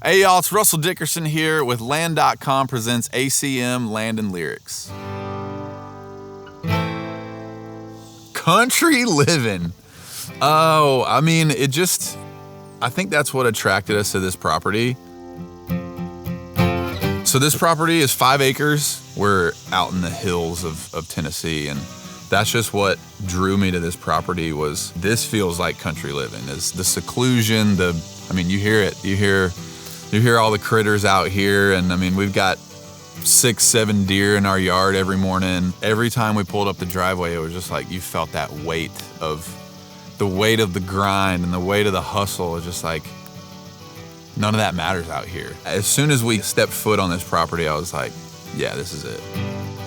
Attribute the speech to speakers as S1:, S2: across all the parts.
S1: Hey y'all, it's Russell Dickerson here with Land.com presents ACM Land&Lyrics. Country living. Oh, I mean, I think that's what attracted us to this property. So this property is 5 acres. We're out in the hills of Tennessee, and that's just what drew me to this property. Was this feels like country living. Is the seclusion, you hear it. You hear all the critters out here, and I mean, we've got 6-7 deer in our yard every morning. Every time we pulled up the driveway, it was just like you felt that weight of the grind and the weight of the hustle. It's just like none of that matters out here. As soon as we stepped foot on this property, I was like, yeah, this is it.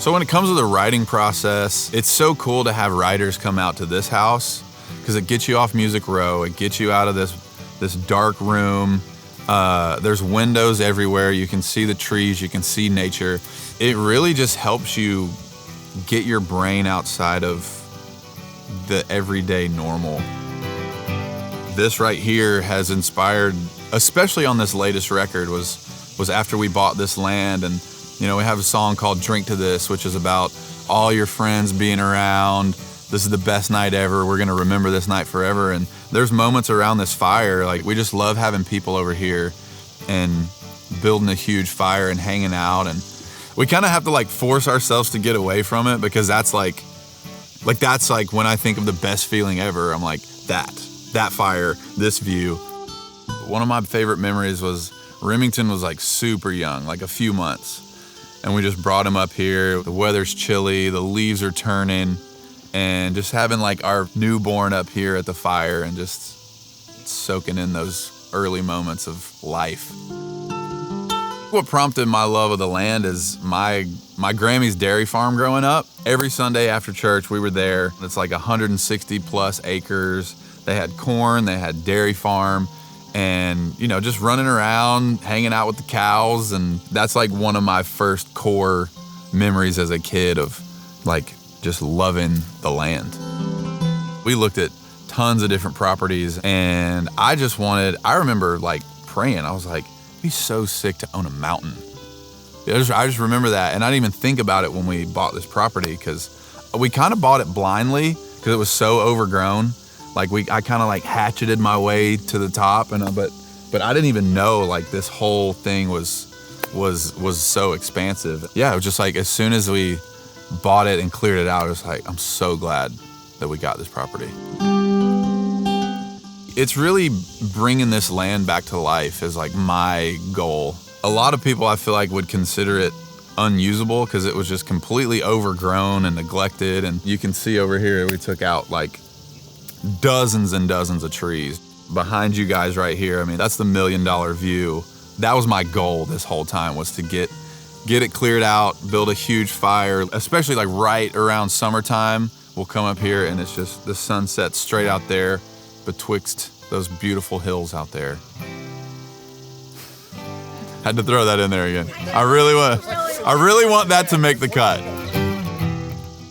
S1: So when it comes to the writing process, it's so cool to have writers come out to this house because it gets you off Music Row. It gets you out of this dark room. There's windows everywhere. You can see the trees, you can see nature. It really just helps you get your brain outside of the everyday normal. This right here has inspired, especially on this latest record, was after we bought this land, and we have a song called Drink to This, which is about all your friends being around. This is the best night ever. We're gonna remember this night forever. And there's moments around this fire, like we just love having people over here and building a huge fire and hanging out. And we kind of have to force ourselves to get away from it, because that's like when I think of the best feeling ever, I'm like, that fire, this view. One of my favorite memories was Remington was super young, a few months. And we just brought him up here. The weather's chilly, the leaves are turning, and just having our newborn up here at the fire and just soaking in those early moments of life. What prompted my love of the land is my Grammy's dairy farm growing up. Every Sunday after church, we were there. It's 160 plus acres. They had corn, they had dairy farm, and just running around, hanging out with the cows. And that's one of my first core memories as a kid of just loving the land. We looked at tons of different properties, and I remember praying. I was like, it'd be so sick to own a mountain. I just remember that, and I didn't even think about it when we bought this property, because we kind of bought it blindly because it was so overgrown. I kind of hatcheted my way to the top, and but I didn't even know this whole thing was so expansive. Yeah, it was just as soon as we bought it and cleared it out, it was I'm so glad that we got this property. It's really bringing this land back to life is my goal. A lot of people, I feel would consider it unusable because it was just completely overgrown and neglected. And you can see over here, we took out dozens and dozens of trees. Behind you guys right here, that's the $1 million view. That was my goal this whole time, was to get it cleared out, build a huge fire, especially right around summertime. We'll come up here and it's just the sunset straight out there betwixt those beautiful hills out there. Had to throw that in there again. I really want that to make the cut.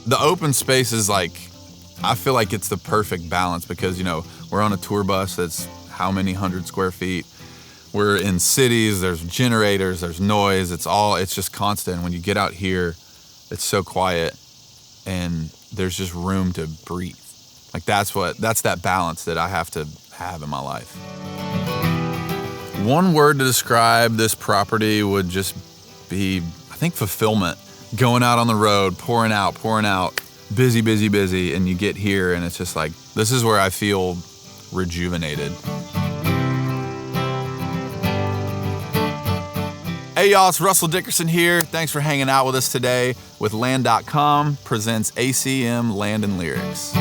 S1: The open space is I feel it's the perfect balance, because we're on a tour bus that's how many 100 square feet. We're in cities, there's generators, there's noise, it's just constant. When you get out here, it's so quiet and there's just room to breathe. That's that balance that I have to have in my life. One word to describe this property would just be, I think, fulfillment. Going out on the road, pouring out, busy, busy, busy, and you get here and it's just this is where I feel rejuvenated. Hey y'all, it's Russell Dickerson here. Thanks for hanging out with us today with Land.com presents ACM Land&Lyrics.